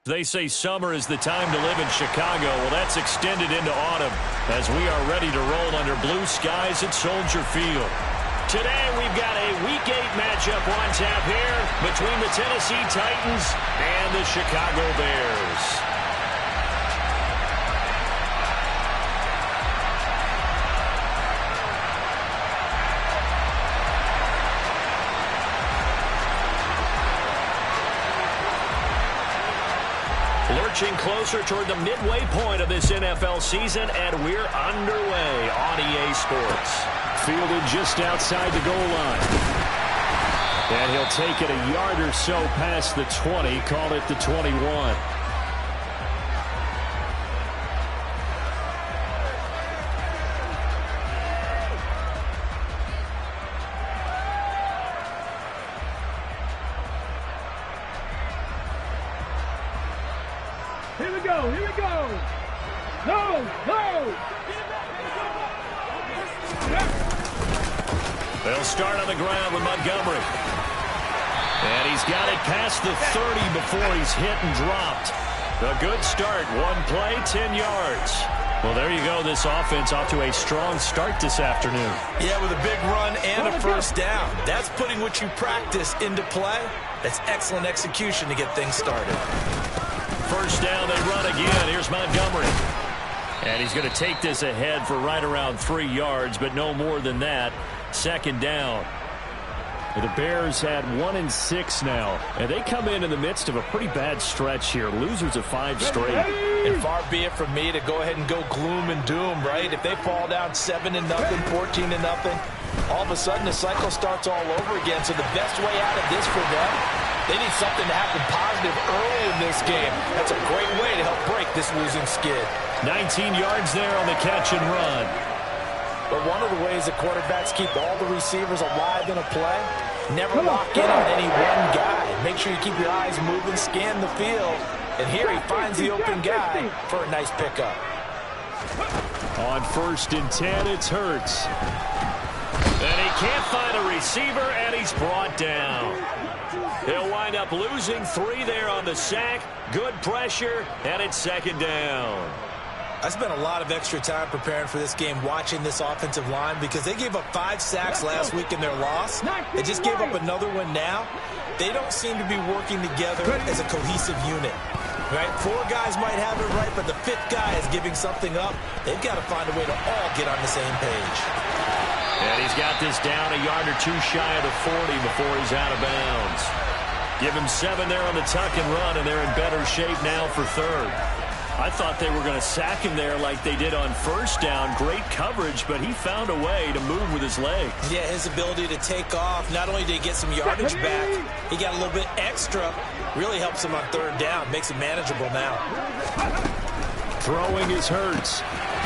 They say summer is the time to live in Chicago. Well, that's extended into autumn as we are ready to roll under blue skies at Soldier Field. Today, we've got a Week 8 matchup on tap here between the Tennessee Titans and the Chicago Bears. Lurching closer toward the midway point of this NFL season, and we're underway on EA Sports. Fielded just outside the goal line. And he'll take it a yard or so past the 20, call it the 21. Here we go, here we go. No, no. They'll start on the ground with Montgomery. And he's got it past the 30 before he's hit and dropped. A good start. One play, 10 yards. Well, there you go. This offense off to a strong start this afternoon. Yeah, with a big run and a first down. That's putting what you practice into play. That's excellent execution to get things started. First down, they run again. Here's Montgomery. And he's going to take this ahead for right around 3 yards, but no more than that. Second down. The Bears had 1 and 6 now, and they come in the midst of a pretty bad stretch here. Losers of 5 straight. And far be it from me to go ahead and go gloom and doom, right? If they fall down 7-0, 14-0, all of a sudden the cycle starts all over again. So the best way out of this for them, they need something to happen positive early in this game. That's a great way to help break this losing skid. 19 yards there on the catch and run. But one of the ways that quarterbacks keep all the receivers alive in a play, never lock in on any one guy. Make sure you keep your eyes moving, scan the field. And here he finds the open guy for a nice pickup. On 1st and 10, it's Hurts. And he can't find a receiver, and he's brought down. He'll wind up losing 3 there on the sack. Good pressure, and it's second down. I spent a lot of extra time preparing for this game, watching this offensive line, because they gave up 5 sacks last week in their loss. They just gave up another one now. They don't seem to be working together as a cohesive unit. Right? 4 guys might have it right, but the 5th guy is giving something up. They've got to find a way to all get on the same page. And he's got this down a yard or 2 shy of the 40 before he's out of bounds. Give him 7 there on the tuck and run, and they're in better shape now for 3rd. I thought they were going to sack him there like they did on first down. Great coverage, but he found a way to move with his legs. Yeah, his ability to take off, not only did he get some yardage back, he got a little bit extra. Really helps him on 3rd down, makes it manageable now. Throwing his Hurts.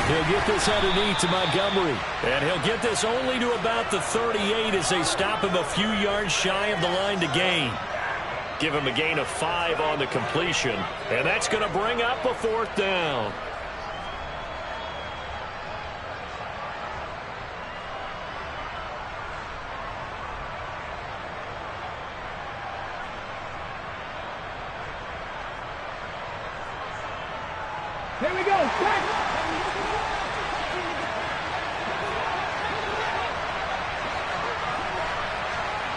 He'll get this underneath to Montgomery. And he'll get this only to about the 38 as they stop him a few yards shy of the line to gain. Give him a gain of 5 on the completion. And that's going to bring up a 4th down. Here we go. Back.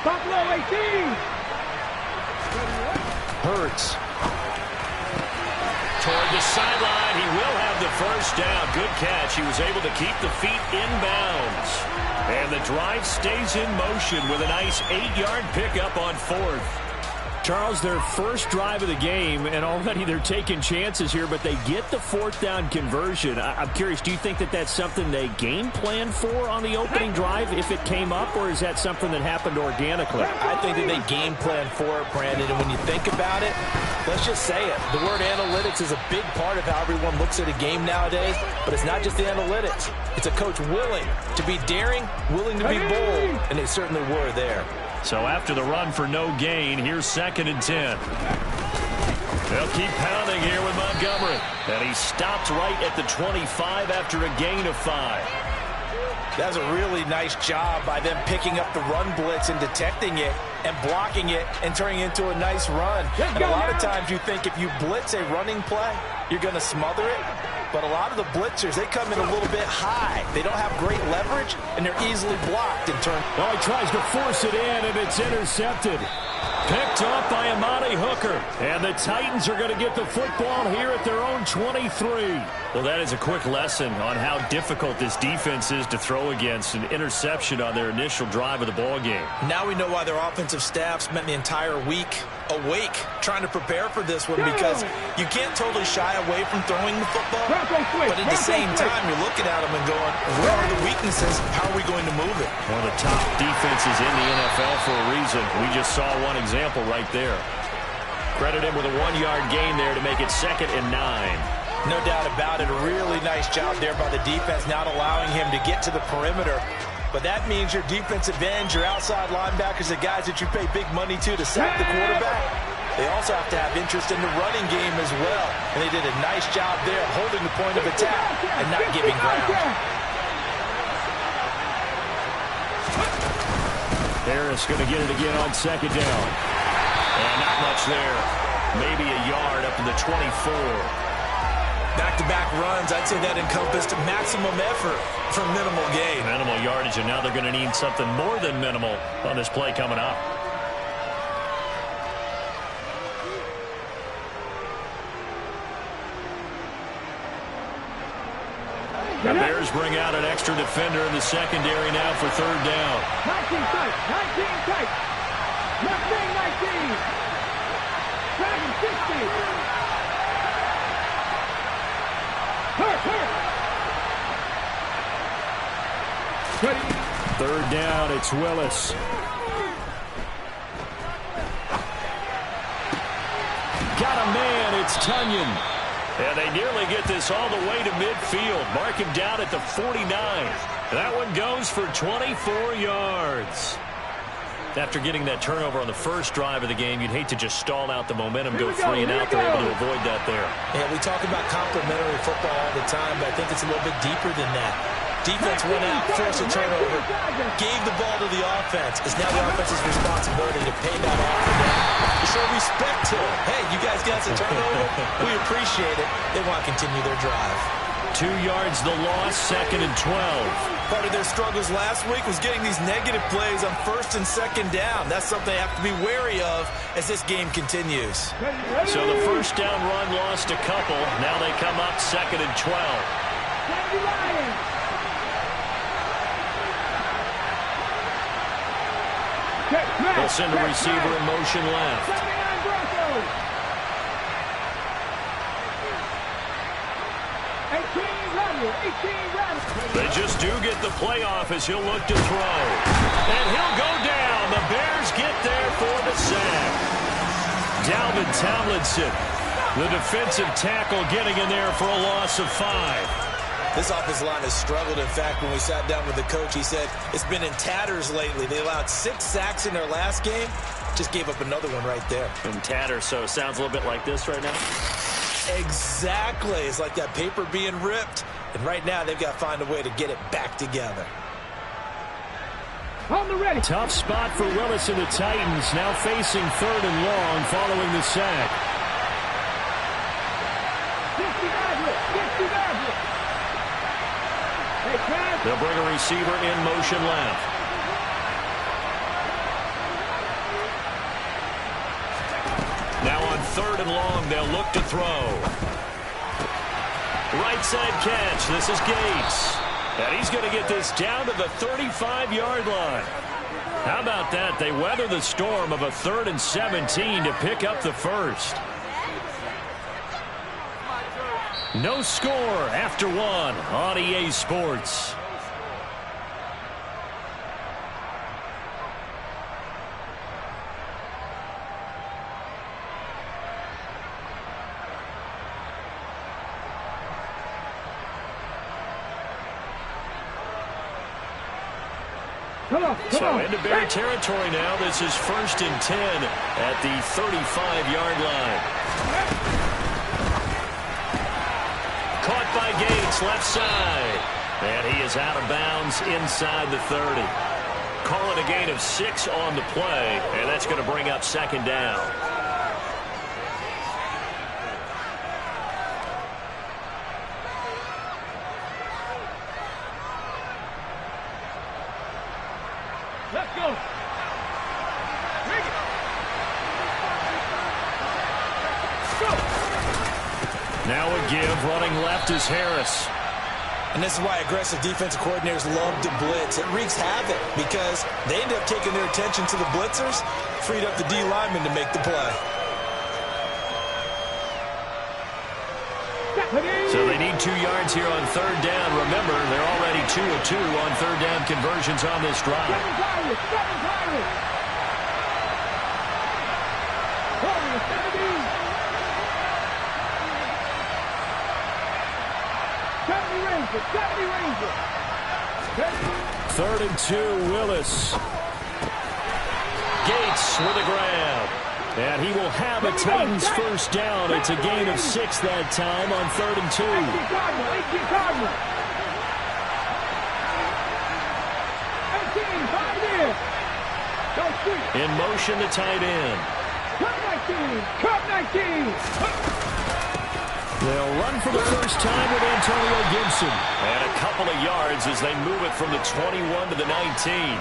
Buffalo 18. Hurts. Toward the sideline, he will have the first down. Good catch. He was able to keep the feet inbounds. And the drive stays in motion with a nice 8-yard pickup on 4th. Charles, their first drive of the game, and already they're taking chances here, but they get the 4th down conversion. I'm curious, do you think that that's something they game planned for on the opening drive if it came up, or is that something that happened organically? I think that they game planned for it, Brandon, and when you think about it, let's just say it. The word analytics is a big part of how everyone looks at a game nowadays, but it's not just the analytics. It's a coach willing to be daring, willing to be bold, and they certainly were there. So after the run for no gain, here's 2nd and 10. They'll keep pounding here with Montgomery. And he stopped right at the 25 after a gain of 5. That's a really nice job by them picking up the run blitz and detecting it and blocking it and turning it into a nice run. And a lot of times you think if you blitz a running play, you're going to smother it. But a lot of the blitzers, they come in a little bit high. They don't have great leverage, and they're easily blocked and turned. Oh, he tries to force it in, and it's intercepted. Picked off by Amani Hooker. And the Titans are going to get the football here at their own 23. Well, that is a quick lesson on how difficult this defense is to throw against. An interception on their initial drive of the ball game. Now we know why their offensive staff spent the entire week awake trying to prepare for this one, because you can't totally shy away from throwing the football. But at the same time, you're looking at them and going, where are the weaknesses? How are we going to move it? One of the top defenses in the NFL for a reason. We just saw one example right there. Credit him with a 1-yard gain there to make it 2nd and 9. No doubt about it. A really nice job there by the defense, not allowing him to get to the perimeter. But that means your defensive ends, your outside linebackers, the guys that you pay big money to sack the quarterback, they also have to have interest in the running game as well. And they did a nice job there of holding the point of attack and not giving ground. Harris going to get it again on 2nd down. And not much there. Maybe a yard up to the 24. Back-to-back runs, I'd say that encompassed maximum effort for minimal gain. Minimal yardage, and now they're going to need something more than minimal on this play coming up. The Bears bring out an extra defender in the secondary now for 3rd down. 19 tight, 19 tight. Left wing 19. Dragon 60. Hurt. 3rd down, it's Willis. Got a man, it's Tunyon. And they nearly get this all the way to midfield. Mark him down at the 49. That one goes for 24 yards. After getting that turnover on the first drive of the game, you'd hate to just stall out the momentum, go 3 and out. They're able to avoid that there. Yeah, we talk about complementary football all the time, but I think it's a little bit deeper than that. Defense went out, forced a turnover, gave the ball to the offense. It's now the offense's responsibility to pay that off for them, to show respect to them. Hey, you guys got some turnover. We appreciate it. They want to continue their drive. 2 yards the loss, 2nd and 12. Part of their struggles last week was getting these negative plays on 1st and 2nd down. That's something they have to be wary of as this game continues. So the 1st down run lost a couple. Now they come up 2nd and 12. They'll send a receiver in motion left. They just do get the playoff as he'll look to throw. And he'll go down. The Bears get there for the sack. Dalvin Tomlinson, the defensive tackle, getting in there for a loss of 5. This offensive line has struggled. In fact, when we sat down with the coach, he said it's been in tatters lately. They allowed 6 sacks in their last game. Just gave up another one right there. In tatters, so it sounds a little bit like this right now. Exactly. It's like that paper being ripped. And right now, they've got to find a way to get it back together. On the ready. Tough spot for Willis and the Titans, now facing 3rd and long following the sack. 50 They'll bring a receiver in motion left. Now on 3rd and long, they'll look to throw. Right side catch. This is Gates. And he's going to get this down to the 35-yard line. How about that? They weather the storm of a 3rd and 17 to pick up the first. No score after 1 on EA Sports. So into Bear territory now. This is 1st and 10 at the 35-yard line. Caught by Gates, left side. And he is out of bounds inside the 30. Call it a gain of 6 on the play, and that's going to bring up second down. Let's go. Bring it. Go. Now a give. Running left is Harris. And this is why aggressive defensive coordinators love to blitz. It wreaks havoc because they end up taking their attention to the blitzers, freed up the D lineman to make the play. So they need 2 yards here on third down. Remember, they're already 2 of 2 on third down conversions on this drive. Third and 2, Willis. Gates with a grab. And he will have a Titans first down. It's a gain of 6 that time on third and 2. In motion to tight end. Cup 19. They'll run for the first time with Antonio Gibson. And a couple of yards as they move it from the 21 to the 19.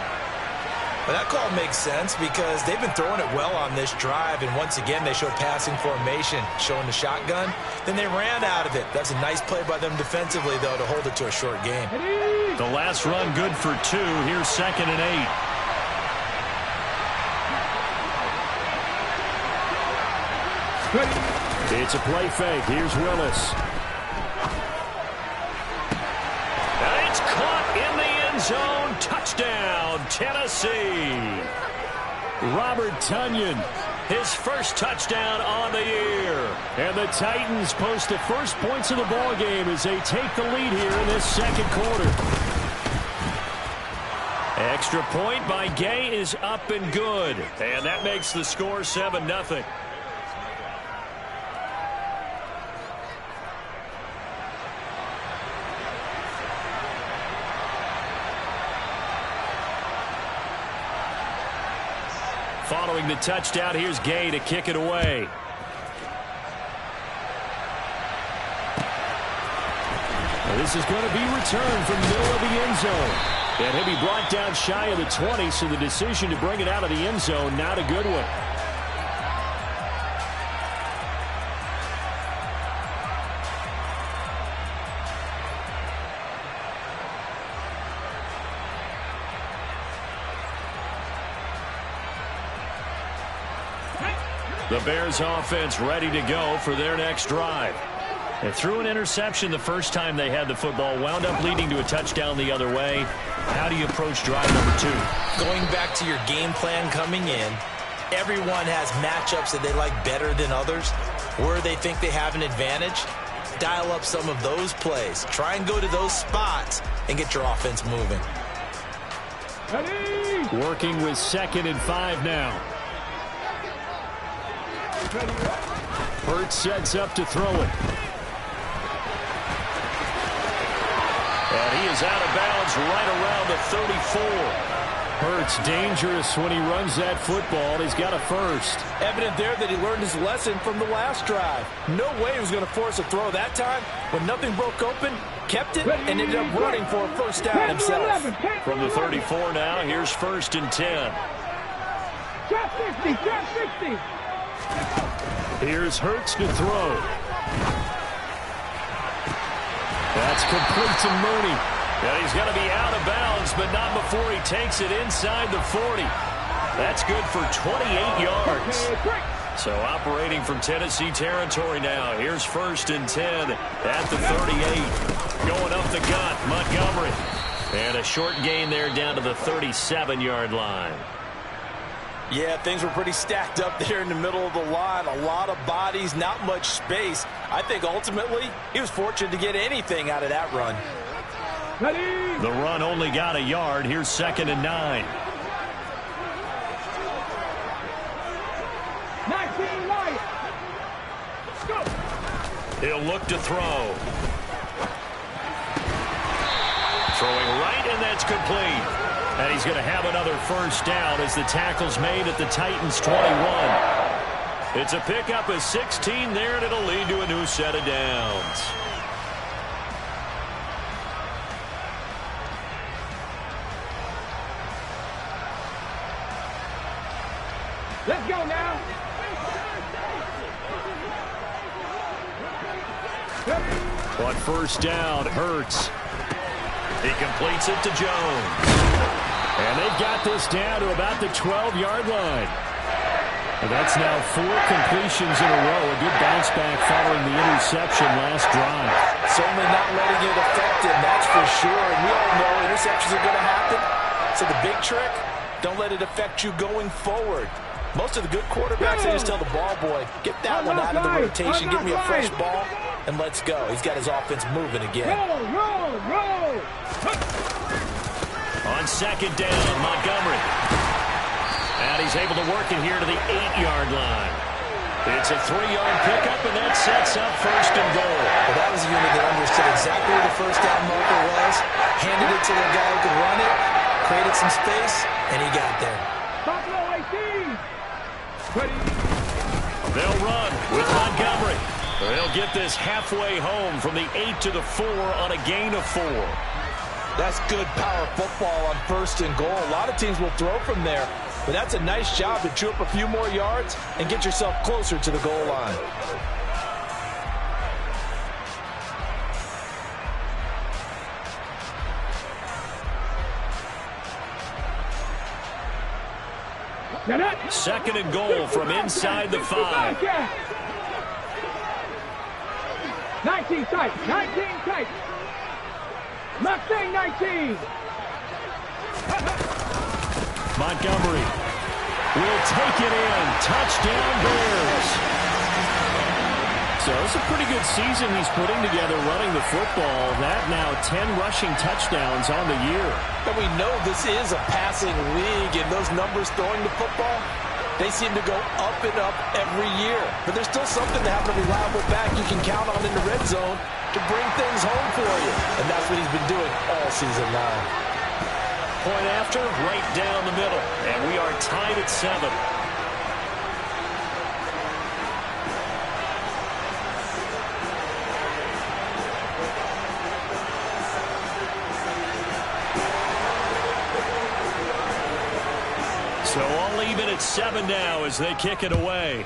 But that call makes sense because they've been throwing it well on this drive, and once again they showed passing formation, showing the shotgun. Then they ran out of it. That's a nice play by them defensively, though, to hold it to a short game. The last run good for 2. Here's second and 8. It's a play fake. Here's Willis. And it's caught in the end zone. Touchdown, Tennessee. Robert Tonyan, his first touchdown on the year. And the Titans post the first points of the ball game as they take the lead here in this second quarter. Extra point by Gay is up and good. And that makes the score 7-0. Following the touchdown, here's Gay to kick it away. Well, this is going to be returned from the middle of the end zone. And he'll be brought down shy of the 20, so the decision to bring it out of the end zone, not a good one. The Bears offense ready to go for their next drive. They threw an interception the first time they had the football, wound up leading to a touchdown the other way. How do you approach drive number 2? Going back to your game plan coming in, everyone has matchups that they like better than others. Where they think they have an advantage, dial up some of those plays. Try and go to those spots and get your offense moving. Working with 2nd and 5 now. Hurts sets up to throw it. And he is out of bounds right around the 34. Hurts dangerous when he runs that football. He's got a first. Evident there that he learned his lesson from the last drive. No way he was going to force a throw that time. When nothing broke open, kept it, and ended up running for a first down himself. From the 34 now, here's 1st and 10. Trap 60, trap 60. Here's Hurts to throw. That's complete to Mooney. And he's going to be out of bounds, but not before he takes it inside the 40. That's good for 28 yards. So operating from Tennessee territory now. Here's 1st and 10 at the 38. Going up the gut, Montgomery. And a short gain there down to the 37-yard line. Yeah, things were pretty stacked up there in the middle of the line. A lot of bodies, not much space. I think ultimately he was fortunate to get anything out of that run. The run only got a yard. Here's 2nd and 9. 19 right. Go. He'll look to throw. Throwing right, and that's complete. And he's going to have another first down as the tackle's made at the Titans' 21. It's a pickup of 16 there, and it'll lead to a new set of downs. Let's go now. On first down, Hurts. He completes it to Jones. And they've got this down to about the 12-yard line. And that's now 4 completions in a row. A good bounce back following the interception last drive. Certainly not letting it affect him, that's for sure. And we all know interceptions are going to happen. So the big trick, don't let it affect you going forward. Most of the good quarterbacks, they just tell the ball boy, get that one out of the rotation, give me a fresh ball, and let's go. He's got his offense moving again. Roll. On second down, Montgomery. And he's able to work it here to the 8-yard line. It's a 3-yard pickup, and that sets up first and goal. Well, that was a unit that understood exactly where the first down marker was, handed it to the guy who could run it, created some space, and he got there. Buffalo 18. They'll run with Montgomery. They'll get this halfway home from the 8 to the 4 on a gain of 4. That's good power football on first and goal. A lot of teams will throw from there, but that's a nice job to chew up a few more yards and get yourself closer to the goal line. Second and goal from inside the 5. 19 tight. Mustang 19. Montgomery will take it in. Touchdown Bears. So it's a pretty good season he's putting together running the football. That now 10 rushing touchdowns on the year. And we know this is a passing league, and those numbers throwing the football, they seem to go up and up every year. But there's still something to have a reliable back you can count on in the red zone to bring things home for you. And that's what he's been doing all season long. Point after, right down the middle. And we are tied at 7. So all even at 7 now as they kick it away.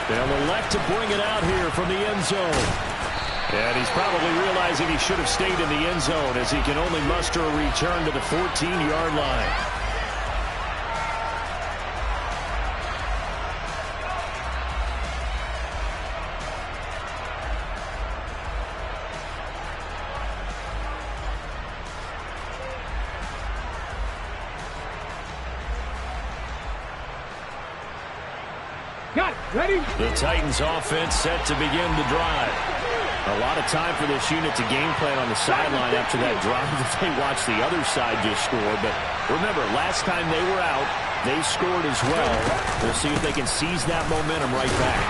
They'll elect to bring it out here from the end zone. And he's probably realizing he should have stayed in the end zone as he can only muster a return to the 14-yard line. Got it. Ready? The Titans offense set to begin the drive. A lot of time for this unit to game plan on the sideline after that drive if they watch the other side just score. But remember, last time they were out, they scored as well. We'll see if they can seize that momentum right back.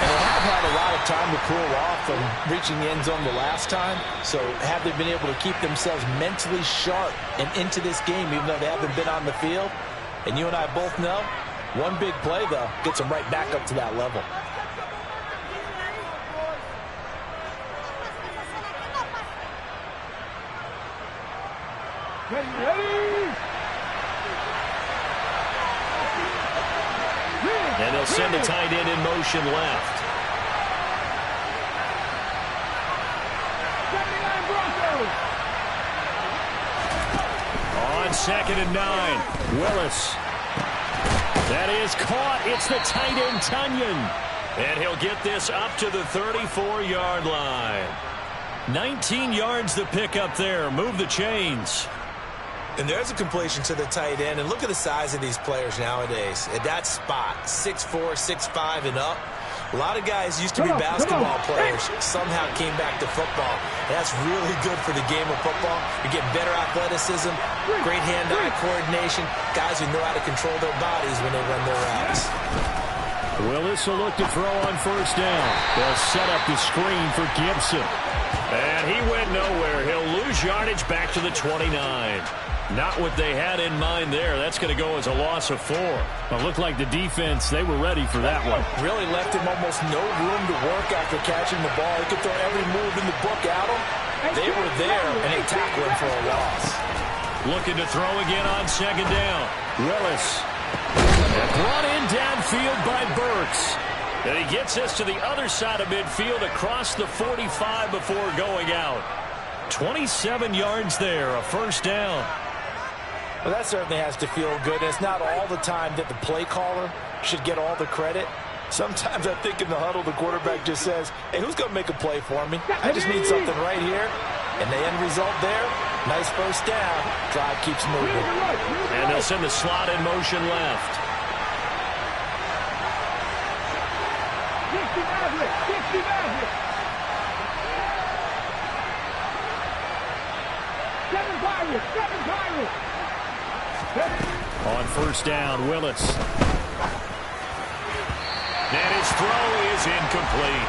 And they have had a lot of time to cool off from reaching the end zone the last time. So have they been able to keep themselves mentally sharp and into this game even though they haven't been on the field? And you and I both know, one big play, though, gets them right back up to that level. Ready? And they'll send the tight end in motion left. 79 Broncos. On 2nd and 9, Willis. That is caught. It's the tight end, Tunyon. And he'll get this up to the 34-yard line. 19 yards the pick up there. Move the chains. And there's a completion to the tight end. And look at the size of these players nowadays. At that spot, 6'4", 6'5", and up. A lot of guys used to be basketball players, somehow came back to football. And that's really good for the game of football. You get better athleticism, great hand-eye coordination, guys who know how to control their bodies when they run their routes. Willis will look to throw on first down. They'll set up the screen for Gibson. And he went nowhere. He'll lose yardage back to the 29. Not what they had in mind there. That's going to go as a loss of 4. Well, it looked like the defense, they were ready for that one. Really left him almost no room to work after catching the ball. He could throw every move in the book at him. They were there, and they tackled him for a loss. Looking to throw again on second down. Willis. Brought in downfield by Burks. And he gets us to the other side of midfield across the 45 before going out. 27 yards there, a first down. Well, that certainly has to feel good. It's not all the time that the play caller should get all the credit. Sometimes I think in the huddle, the quarterback just says, hey, who's going to make a play for me? I just need something right here. And the end result there, nice first down. Drive keeps moving. And they'll send the slot in motion left. 60 Maverick! 60 Maverick! 7 Pirates! 7 Pirates! On first down, Willis. And his throw is incomplete.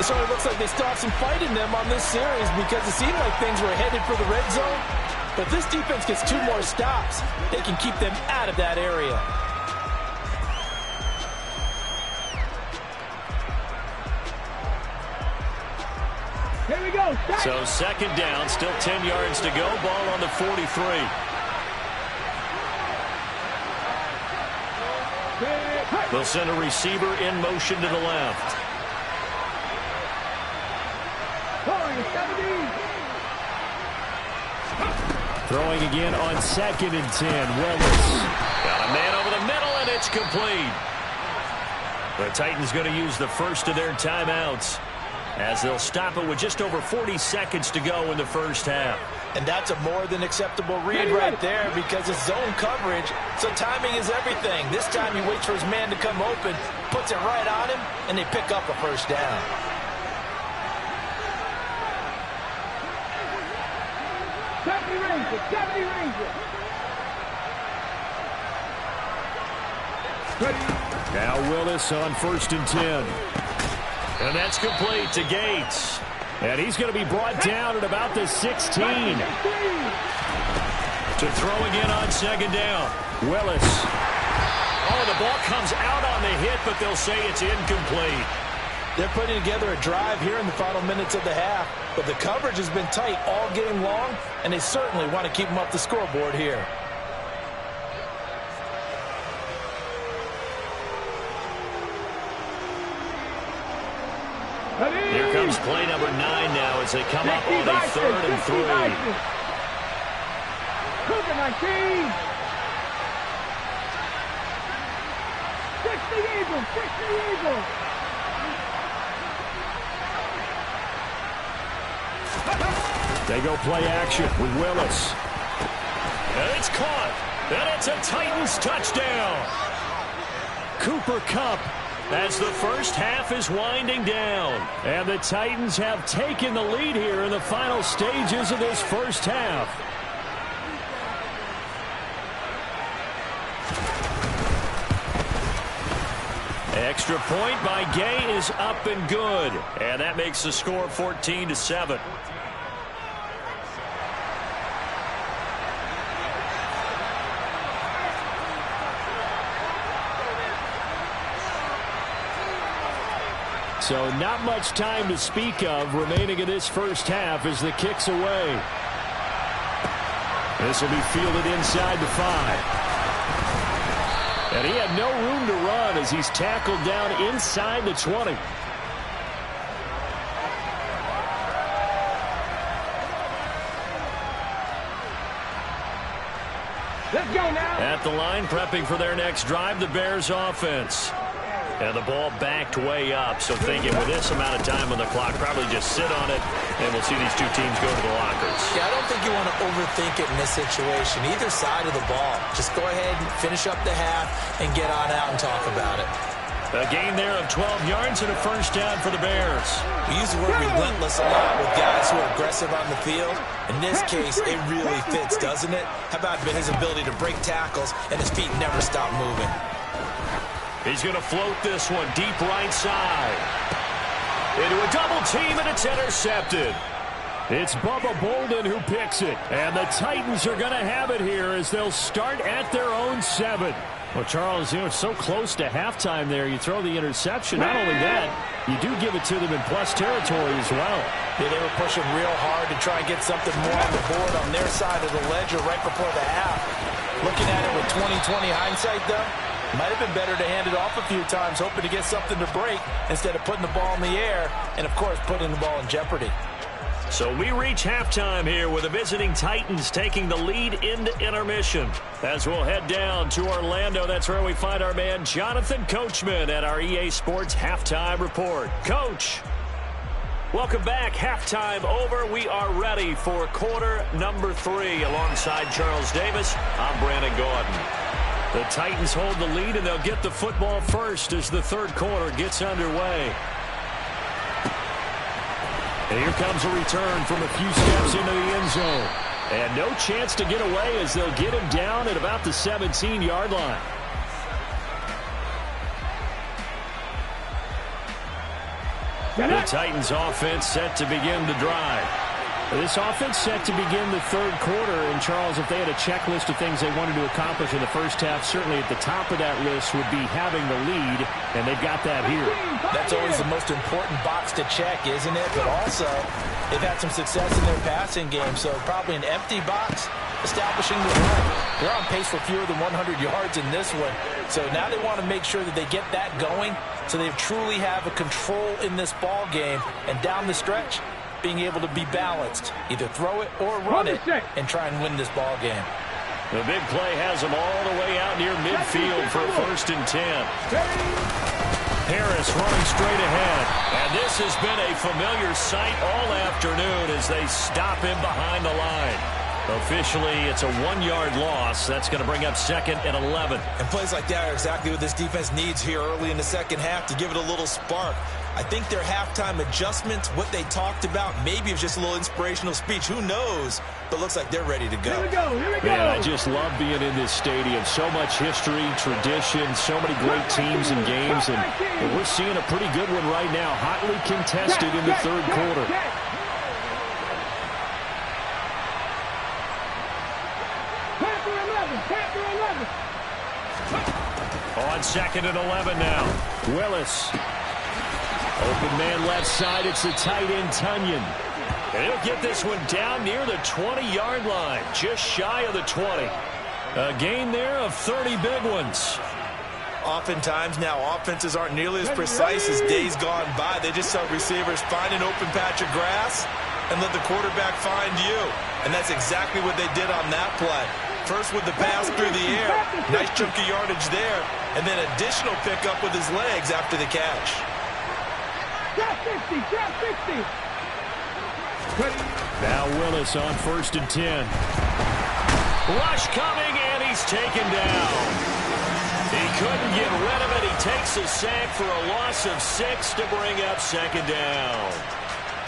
It certainly looks like they still have some fight in them on this series because it seemed like things were headed for the red zone. But this defense gets 2 more stops. They can keep them out of that area. Here we go. So second down, still 10 yards to go. Ball on the 43. They'll send a receiver in motion to the left. Throwing again on second and 10. Willis. Got a man over the middle, and it's complete. The Titans going to use the first of their timeouts as they'll stop it with just over 40 seconds to go in the first half. And that's a more than acceptable read right there because it's zone coverage, so timing is everything. This time he waits for his man to come open, puts it right on him, and they pick up a first down. Now Willis on first and 10. And that's complete to Gates. And he's going to be brought down at about the 16. To throw again on second down. Willis. Oh, the ball comes out on the hit, but they'll say it's incomplete. They're putting together a drive here in the final minutes of the half, but the coverage has been tight all game long, and they certainly want to keep them up the scoreboard here. Here comes play number 9 now as they come up on a 3rd and 3. Cougar 19. 60 Eagles. 60 Eagles. They go play action with Willis. And it's caught. And it's a Titans touchdown. Cooper Kupp as the first half is winding down. And the Titans have taken the lead here in the final stages of this first half. Extra point by Gay is up and good. And that makes the score 14-7. So not much time to speak of remaining in this first half as the kick's away. This will be fielded inside the 5. And he had no room to run as he's tackled down inside the 20. Let's go now. At the line, prepping for their next drive, the Bears offense. And the ball backed way up, so thinking with this amount of time on the clock, probably just sit on it, and we'll see these two teams go to the lockers. Yeah, I don't think you want to overthink it in this situation, either side of the ball. Just go ahead and finish up the half and get on out and talk about it. A gain there of 12 yards and a first down for the Bears. We use the word relentless a lot with guys who are aggressive on the field. In this case, it really fits, doesn't it? How about his ability to break tackles and his feet never stop moving? He's going to float this one deep right side. Into a double team, and it's intercepted. It's Bubba Bolden who picks it. And the Titans are going to have it here as they'll start at their own 7. Well, Charles, it's so close to halftime there. You throw the interception. Not only that, you do give it to them in plus territory as well. Yeah, they were pushing real hard to try and get something more on the board on their side of the ledger right before the half. Looking at it with 20/20 hindsight, though, might have been better to hand it off a few times, hoping to get something to break instead of putting the ball in the air and, of course, putting the ball in jeopardy. So we reach halftime here with the visiting Titans taking the lead into intermission. As we'll head down to Orlando, that's where we find our man Jonathan Coachman at our EA Sports Halftime Report. Coach, welcome back. Halftime over. We are ready for quarter number 3. Alongside Charles Davis, I'm Brandon Gordon. The Titans hold the lead, and they'll get the football first as the third quarter gets underway. And here comes a return from a few steps into the end zone. And no chance to get away as they'll get him down at about the 17-yard line. The Titans offense set to begin the drive. This offense set to begin the third quarter. And, Charles, if they had a checklist of things they wanted to accomplish in the first half, certainly at the top of that list would be having the lead, and they've got that here. That's always the most important box to check, isn't it? But also, they've had some success in their passing game, so probably an empty box establishing the run. They're on pace for fewer than 100 yards in this one, so now they want to make sure that they get that going so they truly have a control in this ball game, and down the stretch, being able to be balanced, either throw it or run it, and try and win this ball game. The big play has them all the way out near midfield for a 1st and 10. Harris running straight ahead. And this has been a familiar sight all afternoon as they stop him behind the line. Officially, it's a 1-yard loss. That's going to bring up 2nd and 11. And plays like that are exactly what this defense needs here early in the second half to give it a little spark. I think their halftime adjustments, what they talked about, maybe it's just a little inspirational speech. Who knows? But looks like they're ready to go. Here we go. Here we go. Man, I just love being in this stadium. So much history, tradition, so many great teams and games. And we're seeing a pretty good one right now. Hotly contested in the third quarter. On 2nd and 11 now. Willis. Open man left side. It's the tight end, Tunyon. And he'll get this one down near the 20-yard line. Just shy of the 20. A gain there of 30 big ones. Oftentimes now offenses aren't nearly as precise as days gone by. They just tell receivers, find an open patch of grass and let the quarterback find you. And that's exactly what they did on that play. First with the pass through the air. Nice chunk of yardage there. And then additional pickup with his legs after the catch. Drop 50, drop 50. Now Willis on 1st and 10. Rush coming, and he's taken down. He couldn't get rid of it. He takes a sack for a loss of 6 to bring up 2nd down.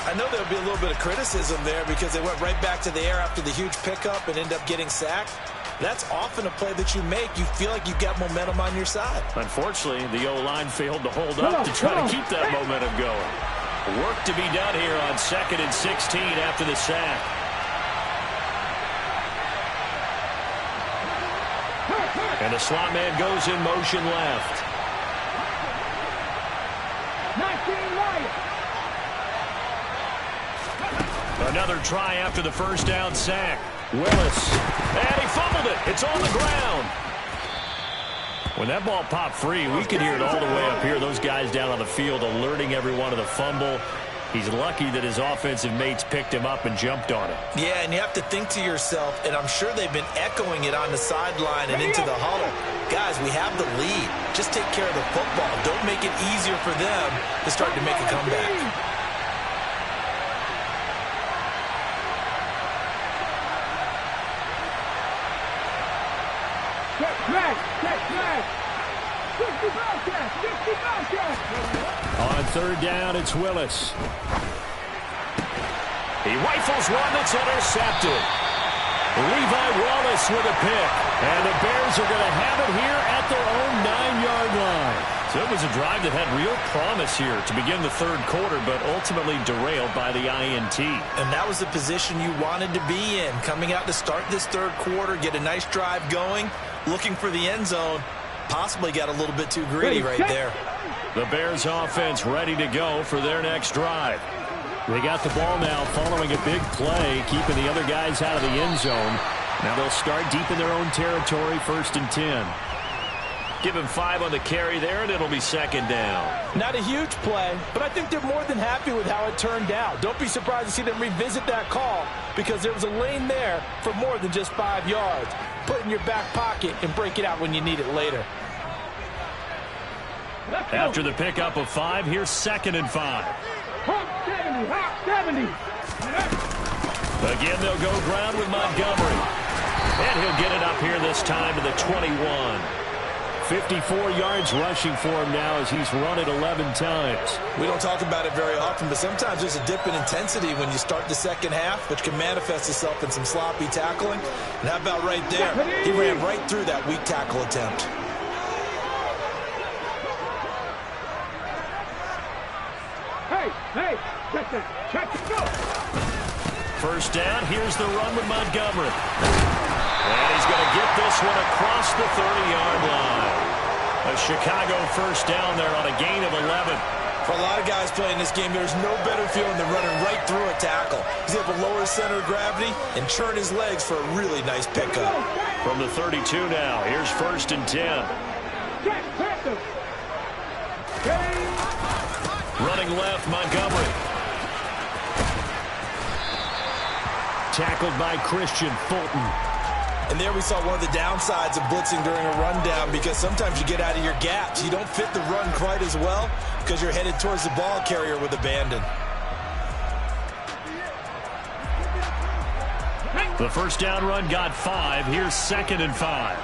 I know there'll be a little bit of criticism there because they went right back to the air after the huge pickup and end up getting sacked. That's often a play that you make. You feel like you've got momentum on your side. Unfortunately, the O-line failed to hold up to try to keep that momentum going. Work to be done here on 2nd and 16 after the sack. And the slot man goes in motion left. 19 right. Another try after the first down sack. Willis. And he fumbled it. It's on the ground. When that ball popped free, we could hear it all the way up here. Those guys down on the field alerting everyone of the fumble. He's lucky that his offensive mates picked him up and jumped on it. Yeah, and you have to think to yourself, and I'm sure they've been echoing it on the sideline and into the huddle. Guys, we have the lead. Just take care of the football. Don't make it easier for them to start to make a comeback. On 3rd down, it's Willis. He rifles one that's intercepted. Levi Wallace with a pick. And the Bears are going to have it here at their own 9-yard line. So it was a drive that had real promise here to begin the third quarter, but ultimately derailed by the INT. And that was the position you wanted to be in. Coming out to start this third quarter, get a nice drive going, looking for the end zone. Possibly got a little bit too greedy right there. The Bears offense ready to go for their next drive. They got the ball now following a big play, keeping the other guys out of the end zone. Now they'll start deep in their own territory, 1st and 10. Give him 5 on the carry there, and it'll be 2nd down. Not a huge play, but I think they're more than happy with how it turned out. Don't be surprised to see them revisit that call because there was a lane there for more than just 5 yards. Put it in your back pocket and break it out when you need it later. After the pickup of 5, here's 2nd and 5. Hop 70, hop 70. Again, they'll go ground with Montgomery. And he'll get it up here this time to the 21. 54 yards rushing for him now as he's run it 11 times. We don't talk about it very often, but sometimes there's a dip in intensity when you start the second half, which can manifest itself in some sloppy tackling. And how about right there? He ran right through that weak tackle attempt. Hey, check that. Check it. Go. 1st down, here's the run with Montgomery. And he's going to get this one across the 30-yard line. A Chicago 1st down there on a gain of 11. For a lot of guys playing this game, there's no better feeling than running right through a tackle. He's able to lower his center of gravity and churn his legs for a really nice pickup. From the 32 now, here's 1st and 10. Running left, Montgomery. Tackled by Christian Fulton. And there we saw one of the downsides of blitzing during a rundown because sometimes you get out of your gaps. You don't fit the run quite as well because you're headed towards the ball carrier with abandon. The 1st down run got 5. Here's 2nd and 5.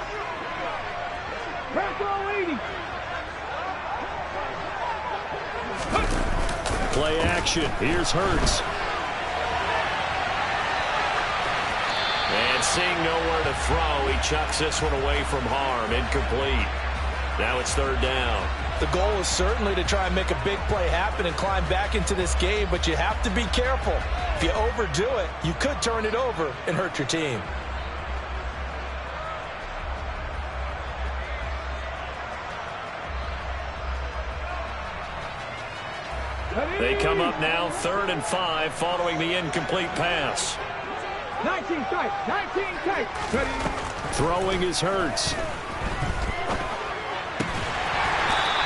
Play action. Here's Hurts. And seeing nowhere to throw, he chucks this one away from harm. Incomplete. Now it's 3rd down. The goal is certainly to try and make a big play happen and climb back into this game, but you have to be careful. If you overdo it, you could turn it over and hurt your team. They come up now 3rd and 5 following the incomplete pass. 19 tight. Throwing is Hurts.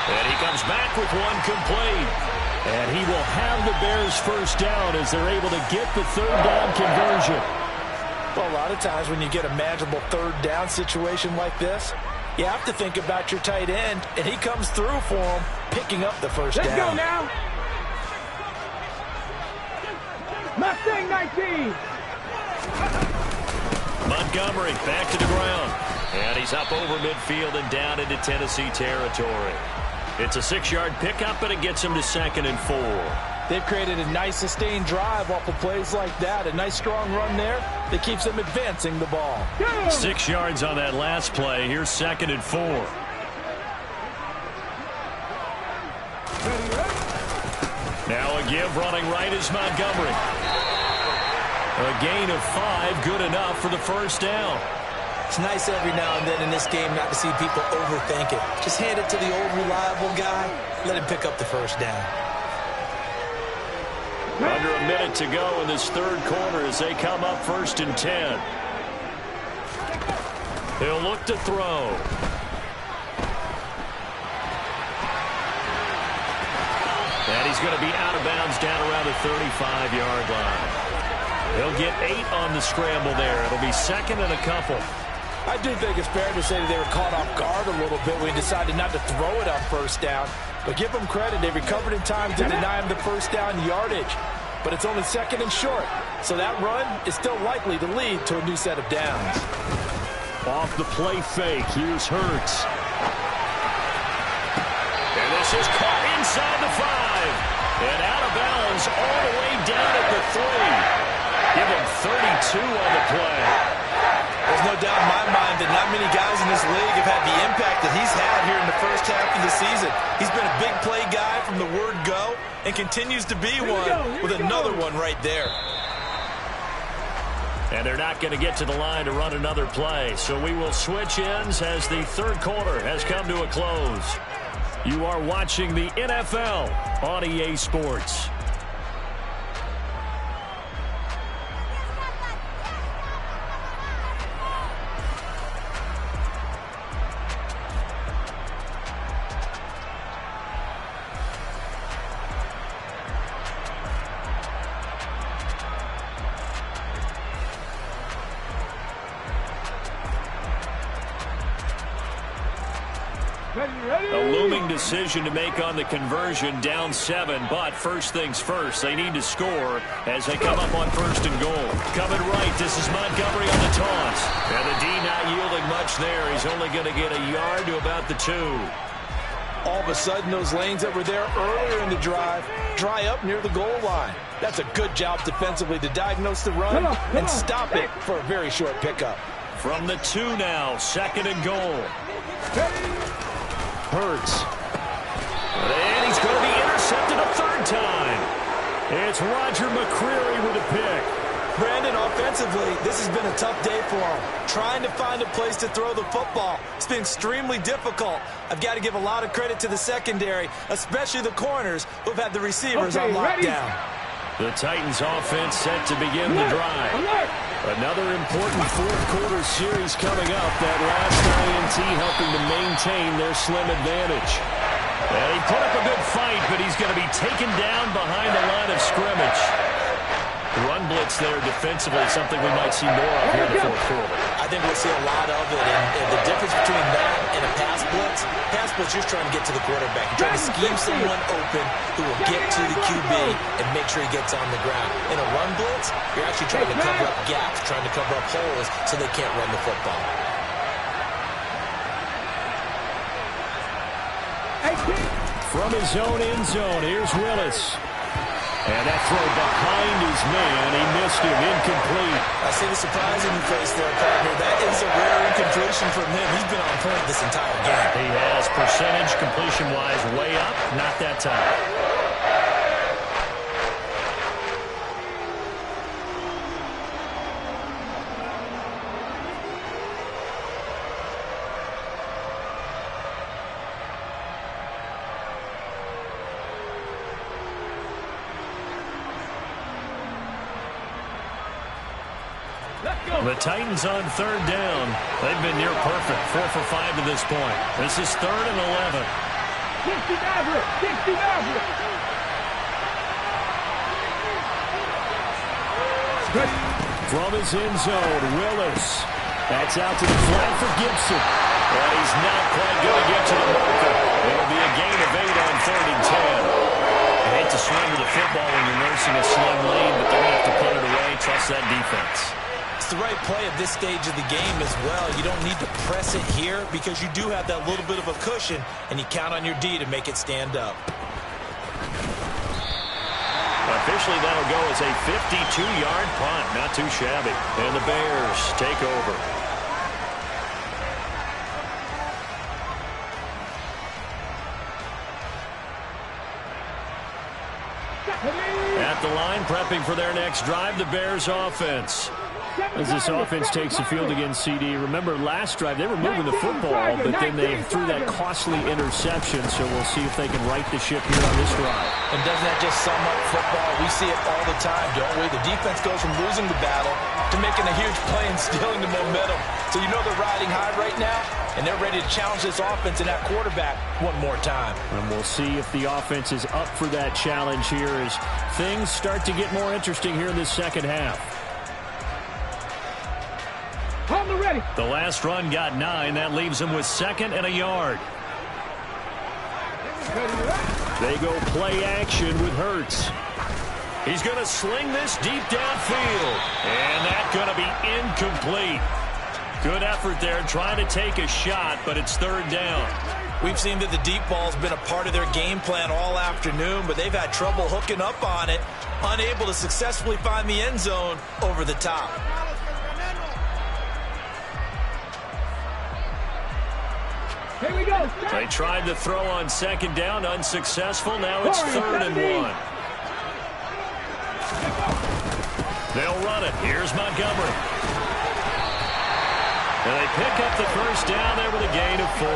And he comes back with one complete. And he will have the Bears 1st down as they're able to get the 3rd down conversion. Well, a lot of times when you get a manageable 3rd down situation like this, you have to think about your tight end, and he comes through for him, picking up the 1st down. Let's go now. Mustang 19. Montgomery back to the ground. And he's up over midfield and down into Tennessee territory. It's a 6-yard pickup, but it gets him to 2nd and 4. They've created a nice sustained drive off of plays like that. A nice strong run there that keeps them advancing the ball. 6 yards on that last play. Here's 2nd and 4. Now a give running right is Montgomery. A gain of 5, good enough for the 1st down. It's nice every now and then in this game not to see people overthink it. Just hand it to the old reliable guy. Let him pick up the 1st down. Under a minute to go in this 3rd quarter as they come up 1st and 10. He'll look to throw. And he's going to be out of bounds down around the 35-yard line. He'll get 8 on the scramble there. It'll be 2nd and a couple. I do think it's fair to say that they were caught off guard a little bit when he decided not to throw it on 1st down. But give them credit. They recovered in time to deny him the 1st down yardage. But it's only 2nd and short. So that run is still likely to lead to a new set of downs. Off the play fake. Here's Hurts. And this is caught inside the 5. And out of bounds all the way down at the 3. Give him 32 on the play. my mind that not many guys in this league have had the impact that he's had here in the first half of the season. He's been a big play guy from the word go and continues to be one with another one right there. And they're not going to get to the line to run another play. So we will switch ends as the third quarter has come to a close. You are watching the NFL on EA Sports. A looming decision to make on the conversion, down 7, but first things first, they need to score as they come up on first and goal. Coming right, this is Montgomery on the toss. And the D not yielding much there. He's only going to get a yard to about the 2. All of a sudden, those lanes that were there earlier in the drive dry up near the goal line. That's a good job defensively to diagnose the run and stop it for a very short pickup. From the 2 now, second and goal. Hurts. And he's going to be intercepted a third time. It's Roger McCreary with a pick. Brandon, offensively, this has been a tough day for him. Trying to find a place to throw the football. It's been extremely difficult. I've got to give a lot of credit to the secondary, especially the corners who've had the receivers on lockdown. The Titans offense set to begin the drive. Another important fourth quarter series coming up. That last INT helping to maintain their slim advantage. And he put up a good fight, but he's going to be taken down behind the line of scrimmage. Run blitz there defensively, something we might see more of here in the fourth quarter. I think we'll see a lot of it, and the difference between that and a pass blitz, you're trying to get to the quarterback. You're trying to scheme someone open who will get to the QB and make sure he gets on the ground. In a run blitz, you're actually trying to cover up gaps, trying to cover up holes so they can't run the football. From his own end zone, here's Willis. And that throw behind his man, he missed him, incomplete. I see the surprise in your face there, partner. That is a rare incompletion from him. He's been on point this entire game. He has percentage, completion-wise, way up, not that time. The Titans on third down. They've been near perfect, 4 for 5 to this point. This is 3rd and 11. 60 Maverick, 60 Maverick. From his end zone, Willis. That's out to the flat for Gibson. And he's not quite going to get to the marker. It'll be a gain of 8 on 3rd and 10. I hate to surrender the football when you're nursing a slim lead, but they're going to have to put it away. Trust that defense. It's the right play at this stage of the game as well. You don't need to press it here because you do have that little bit of a cushion, and you count on your D to make it stand up. Officially, that'll go as a 52-yard punt. Not too shabby. And the Bears take over. At the line, prepping for their next drive, the Bears offense. As this offense takes the field against CD. Remember, last drive, they were moving the football, but then they threw that costly interception, so we'll see if they can right the ship here on this drive. And doesn't that just sum up football? We see it all the time, don't we? The defense goes from losing the battle to making a huge play and stealing the momentum. So you know they're riding high right now, and they're ready to challenge this offense and that quarterback one more time. And we'll see if the offense is up for that challenge here as things start to get more interesting here in this second half. Ready. The last run got 9. That leaves them with 2nd and a yard. They go play action with Hurts. He's going to sling this deep downfield. And that's going to be incomplete. Good effort there trying to take a shot, but it's 3rd down. We've seen that the deep ball's been a part of their game plan all afternoon, but they've had trouble hooking up on it, unable to successfully find the end zone over the top. Here we go. They tried to throw on second down, unsuccessful. Now it's 3rd and 1. They'll run it. Here's Montgomery. And they pick up the first down there with a gain of 4.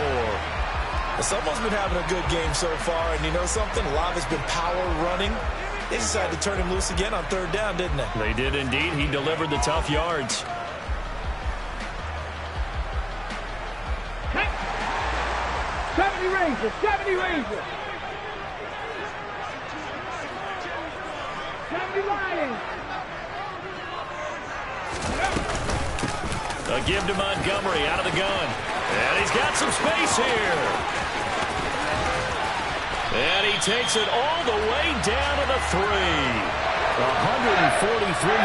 Someone's been having a good game so far, and you know something? A lot has been power running. They decided to turn him loose again on 3rd down, didn't they? They did indeed. He delivered the tough yards. Hey. 70 Rangers, 70 Rangers. 70 Lions. A give to Montgomery out of the gun. And he's got some space here. And he takes it all the way down to the 3. 143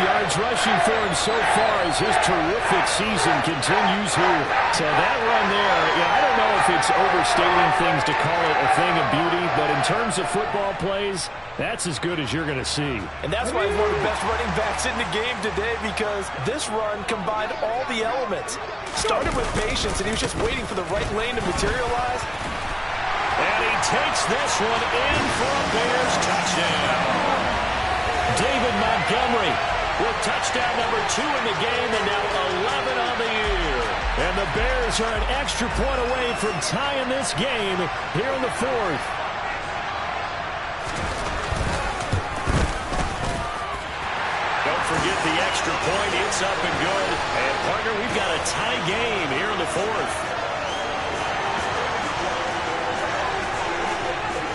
yards rushing for him so far as his terrific season continues here. So that run there, I don't know if it's overstating things to call it a thing of beauty, but in terms of football plays, that's as good as you're going to see. And that's why he's one of the best running backs in the game today, because this run combined all the elements. Started with patience, and he was just waiting for the right lane to materialize. And he takes this one in for a Bears touchdown. David Montgomery with touchdown number 2 in the game, and now 11 on the year. And the Bears are an extra point away from tying this game here in the 4th. Don't forget the extra point. It's up and good. And, partner, we've got a tie game here in the 4th.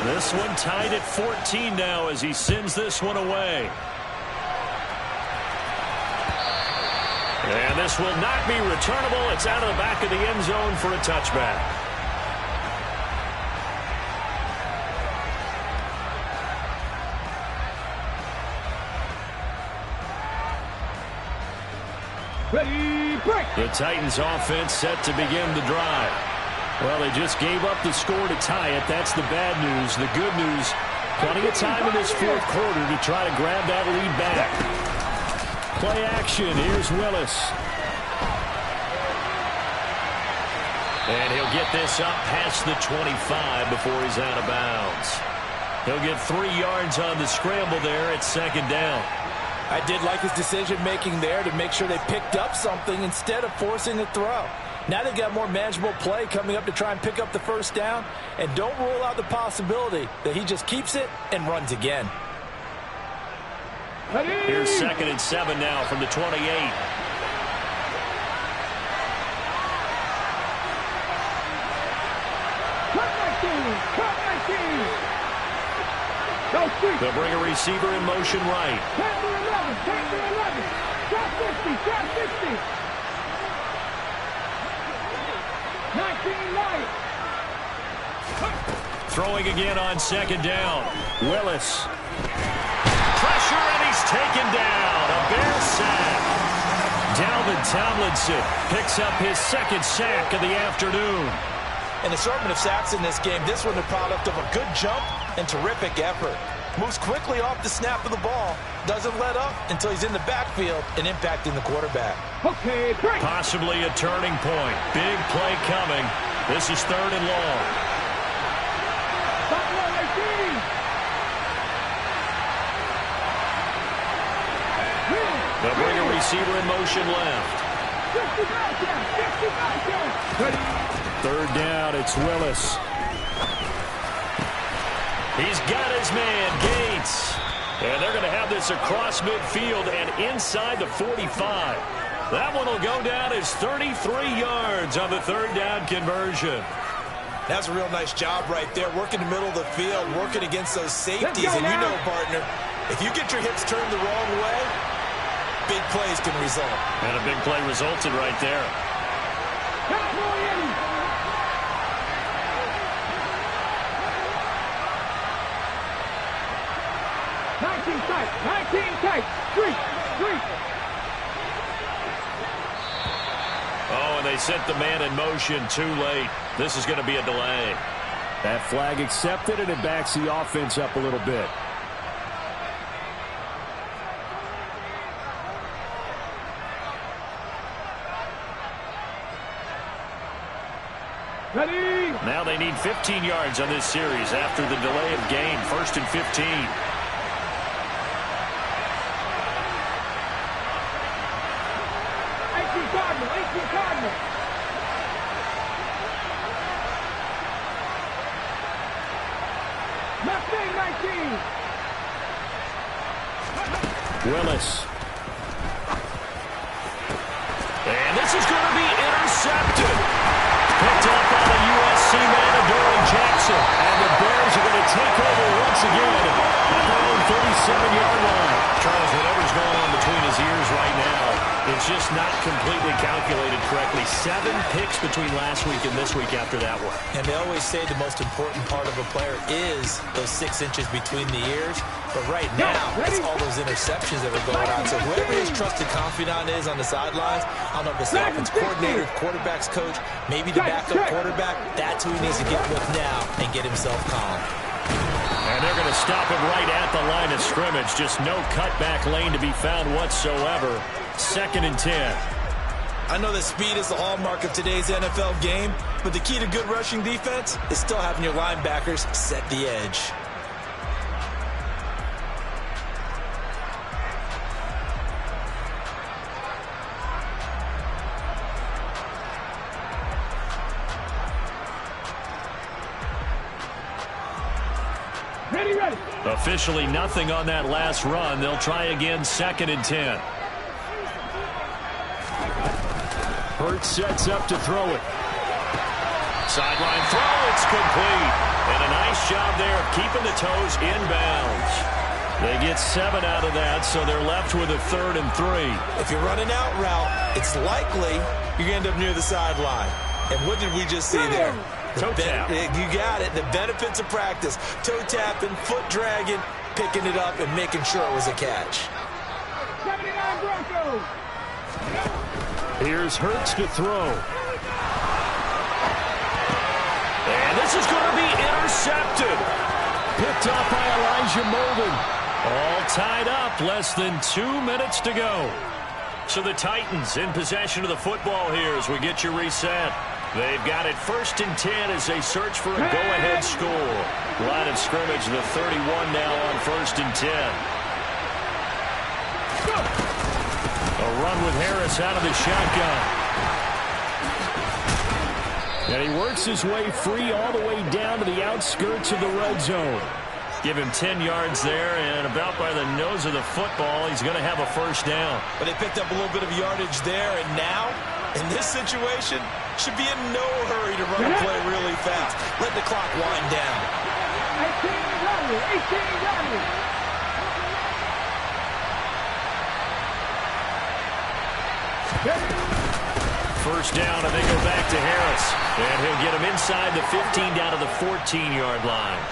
This one tied at 14 now as he sends this one away. And this will not be returnable. It's out of the back of the end zone for a touchback. Ready, break. The Titans offense set to begin the drive. Well, they just gave up the score to tie it. That's the bad news. The good news, plenty of time in this 4th quarter to try to grab that lead back. Play action. Here's Willis. And he'll get this up past the 25 before he's out of bounds. He'll get 3 yards on the scramble there at 2nd down. I did like his decision-making there to make sure they picked up something instead of forcing a throw. Now they've got more manageable play coming up to try and pick up the first down. And don't rule out the possibility that he just keeps it and runs again. Here's 2nd and 7 now from the 28. They'll bring a receiver in motion right. 10 to 11, 10 to 11. Drop 50, drop 50. 19 light. Throwing again on 2nd down. Willis. Pressure, and he's taken down. A Bears sack. Dalvin Tomlinson picks up his 2nd sack of the afternoon. An assortment of sacks in this game. This one the product of a good jump and terrific effort. Moves quickly off the snap of the ball. Doesn't let up until he's in the backfield and impacting the quarterback. Okay, break. Possibly a turning point. Big play coming. This is 3rd and long. They'll bring a receiver in motion left. 3rd down, it's Willis. He's got his man, Gates. And they're going to have this across midfield and inside the 45. That one will go down as 33 yards on the 3rd down conversion. That's a real nice job right there, working the middle of the field, working against those safeties. And you know, partner, if you get your hips turned the wrong way, big plays can result. And a big play resulted right there. 19 tight, 19 tight, 3. Oh, and they sent the man in motion too late. This is going to be a delay. That flag accepted, and it backs the offense up a little bit. Ready. Now they need 15 yards on this series after the delay of game. 1st and 15. 18 Cardinal. Left wing 19. Willis. And this is going to be intercepted. Picked up by the USC man, Adoree Jackson. And the Bears are going to take over once again at their own 37-yard line. Charles, whatever's going on between his ears right now, it's just not completely calculated correctly. 7 picks between last week and this week after that one. And they always say the most important part of a player is those 6 inches between the ears. But right now, it's all those interceptions that are going on. So whoever his trusted confidant is on the sidelines, I don't know if it's the offense coordinator, quarterback's coach, maybe the backup quarterback, that's who he needs to get with now and get himself calm. And they're going to stop him right at the line of scrimmage. Just no cutback lane to be found whatsoever. 2nd and 10. I know that speed is the hallmark of today's NFL game, but the key to good rushing defense is still having your linebackers set the edge. Ready. Officially nothing on that last run. They'll try again, 2nd and 10. Hurts sets up to throw it. Sideline throw, it's complete. And a nice job there of keeping the toes inbounds. They get 7 out of that, so they're left with a 3rd and 3. If you're running out route, it's likely you're going to end up near the sideline. And what did we just see there? Toe tap. You got it. The benefits of practice. Toe tapping, foot dragging, picking it up, and making sure it was a catch. 79 Broncos. Here's Hurts to throw. And this is going to be intercepted. Picked up by Elijah Molden. All tied up, less than 2 minutes to go. So the Titans in possession of the football here as we get you reset. They've got it 1st and 10 as they search for a go-ahead score. Line of scrimmage, the 31 now on 1st and 10. A run with Harris out of the shotgun. And he works his way free all the way down to the outskirts of the red zone. Give him 10 yards there, and about by the nose of the football, he's going to have a 1st down. But they picked up a little bit of yardage there, and now, in this situation, should be in no hurry to run the play really fast. Let the clock wind down. 18 Rodney. First down, and they go back to Harris. And he'll get him inside the 15 down to the 14-yard line.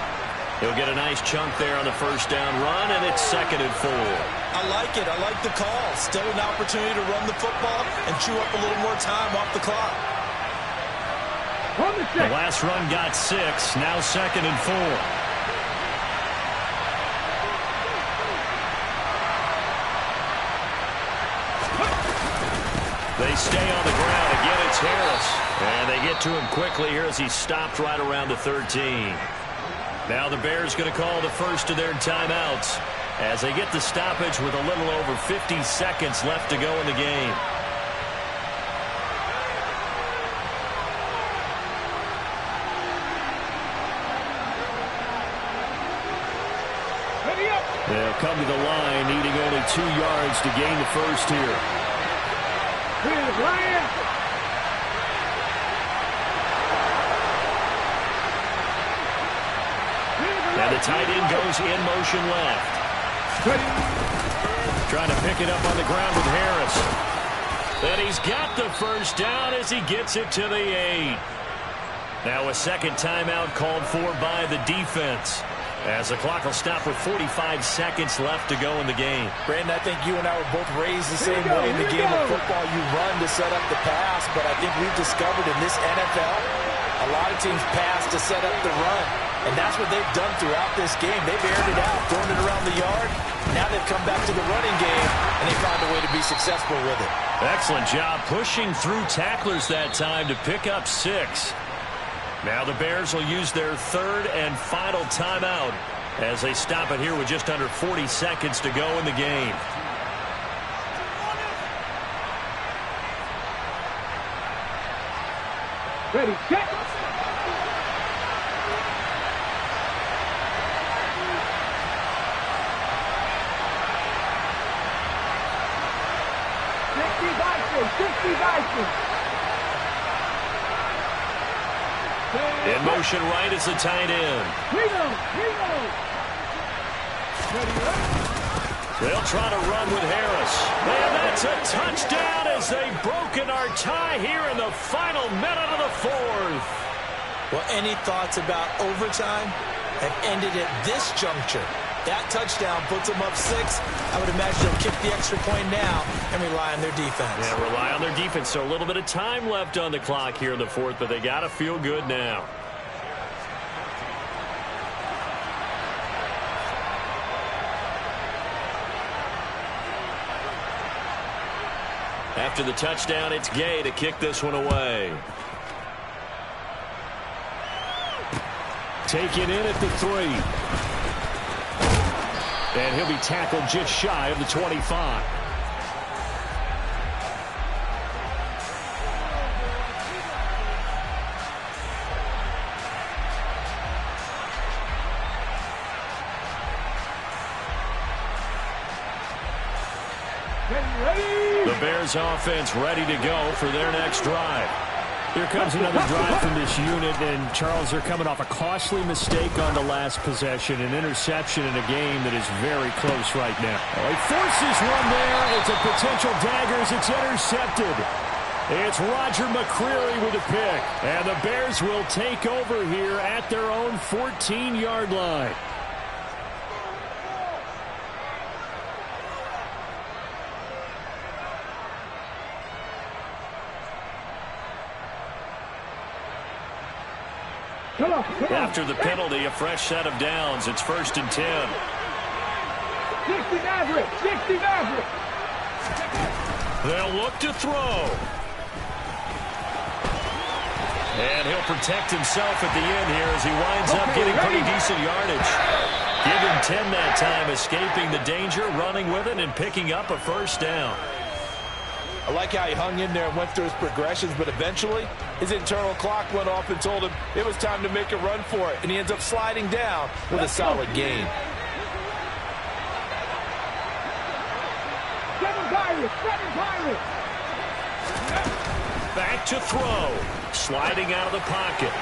He'll get a nice chunk there on the 1st down run, and it's 2nd and 4. I like it. I like the call. Still an opportunity to run the football and chew up a little more time off the clock. The last run got 6. Now 2nd and 4. They stay on the ground. Again, it's Harris. And they get to him quickly here as he stopped right around the 13. Now the Bears going to call the first of their timeouts as they get the stoppage with a little over 50 seconds left to go in the game. They'll come to the line, needing only 2 yards to gain the 1st here. And the tight end goes in motion left. Trying to pick it up on the ground with Harris. And he's got the 1st down as he gets it to the 8. Now a 2nd timeout called for by the defense, as the clock will stop with 45 seconds left to go in the game. Brandon, I think you and I were both raised the same way in the game of football. You run to set up the pass, but I think we've discovered in this NFL, a lot of teams pass to set up the run. And that's what they've done throughout this game. They've aired it out, thrown it around the yard. Now they've come back to the running game, and they found a way to be successful with it. Excellent job pushing through tacklers that time to pick up 6. Now the Bears will use their third and final timeout as they stop it here with just under 40 seconds to go in the game. Ready, set. In motion right is the tight end. They'll try to run with Harris. And that's a touchdown as they've broken our tie here in the final minute of the fourth. Well, any thoughts about overtime have ended at this juncture. That touchdown puts them up 6. I would imagine they'll kick the extra point now and rely on their defense. Yeah, rely on their defense. So a little bit of time left on the clock here in the fourth, but they got to feel good now. After the touchdown, it's Gay to kick this one away. Taken in at the 3. And he'll be tackled just shy of the 25. The Bears offense ready to go for their next drive. Here comes another drive from this unit, and Charles, they're coming off a costly mistake on the last possession, an interception in a game that is very close right now. Oh, he forces one there. It's a potential dagger as it's intercepted. It's Roger McCreary with a pick, and the Bears will take over here at their own 14-yard line. After the penalty, a fresh set of downs. It's 1st and 10. 60 Maverick. 60 Maverick. They'll look to throw. And he'll protect himself at the end here as he winds up getting pretty decent yardage. Give him 10 that time, escaping the danger, running with it, and picking up a first down. I like how he hung in there and went through his progressions, but eventually his internal clock went off and told him it was time to make a run for it, and he ends up sliding down with a solid gain. Back to throw. Sliding out of the pocket.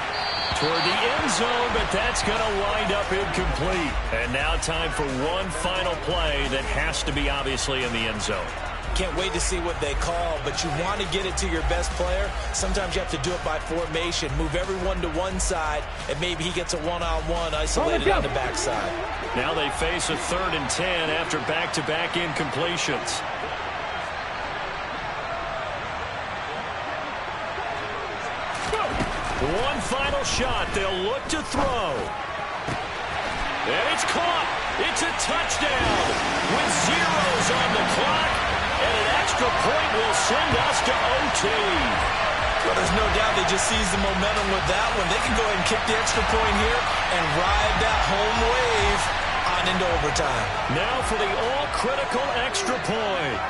Toward the end zone, but that's going to wind up incomplete. And now time for one final play that has to be obviously in the end zone. Can't wait to see what they call, but you want to get it to your best player. Sometimes you have to do it by formation. Move everyone to one side, and maybe he gets a one-on-one isolated on the backside. Now they face a 3rd and 10 after back-to-back incompletions. One final shot. They'll look to throw. And it's caught. It's a touchdown with zeros on the clock. And an extra point will send us to OT. Well, there's no doubt they just seized the momentum with that one. They can go ahead and kick the extra point here and ride that home wave on into overtime. Now for the all-critical extra point.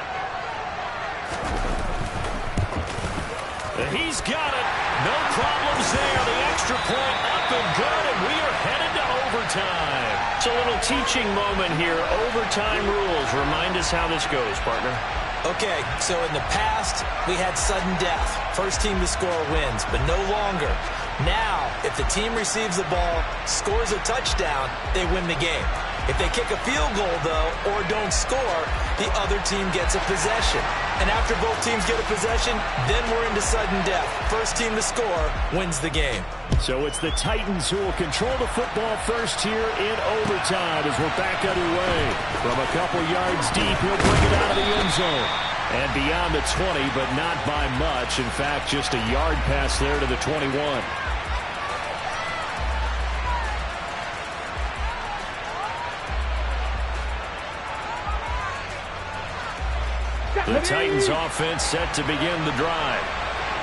And he's got it. No problems there. The extra point up and good, and we are headed to overtime. It's a little teaching moment here. Overtime rules. Remind us how this goes, partner. Okay, so in the past, we had sudden death. First team to score wins, but no longer. Now, if the team receives the ball, scores a touchdown, they win the game. If they kick a field goal, though, or don't score, the other team gets a possession. And after both teams get a possession, then we're into sudden death. First team to score wins the game. So it's the Titans who will control the football first here in overtime as we're back underway. From a couple yards deep, he'll bring it out of the end zone. And beyond the 20, but not by much. In fact, just a yard pass there to the 21. The Titans offense set to begin the drive.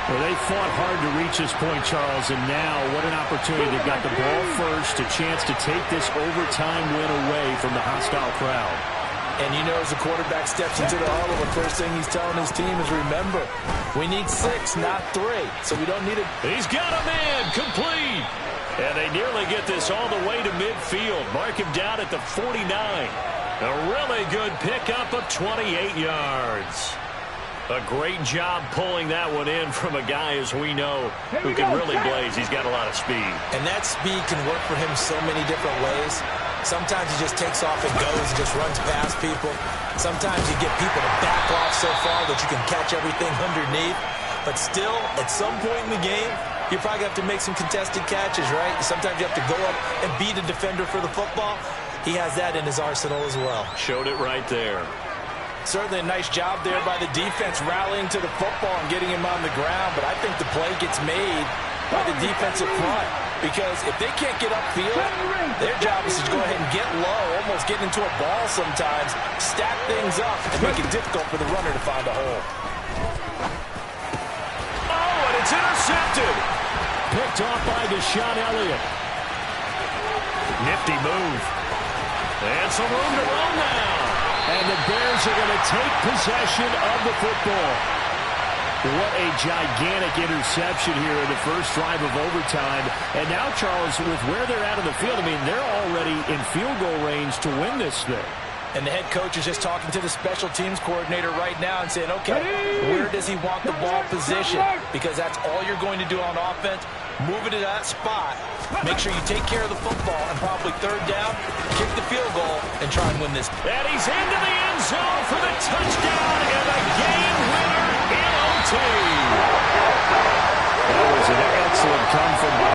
Well, they fought hard to reach this point, Charles, and now what an opportunity. They've got the ball first, a chance to take this overtime win away from the hostile crowd. And you know, as the quarterback steps into the huddle, the first thing he's telling his team is, remember, we need 6, not 3, so we don't need it. He's got a man, complete. And they nearly get this all the way to midfield. Mark him down at the 49. A really good pickup of 28 yards. A great job pulling that one in from a guy, as we know, who can really blaze. He's got a lot of speed. And that speed can work for him so many different ways. Sometimes he just takes off and goes and just runs past people. Sometimes you get people to back off so far that you can catch everything underneath. But still, at some point in the game, you probably have to make some contested catches, right? Sometimes you have to go up and beat a defender for the football. He has that in his arsenal as well. Showed it right there. Certainly a nice job there by the defense rallying to the football and getting him on the ground. But I think the play gets made by the defensive front, because if they can't get upfield, their job is to go ahead and get low, almost get into a ball sometimes, stack things up, and make it difficult for the runner to find a hole. Oh, and it's intercepted. Picked off by Deshaun Elliott. Nifty move. And some room to run now. And the Bears are going to take possession of the football. What a gigantic interception here in the first drive of overtime. And now, Charles, with where they're at in the field, I mean, they're already in field goal range to win this thing. And the head coach is just talking to the special teams coordinator right now and saying, okay, where does he want the ball positioned? Because that's all you're going to do on offense. Move it to that spot. Make sure you take care of the football, and probably third down, kick the field goal, and try and win this. And he's into the end zone for the touchdown and a game winner in OT. That was an excellent come from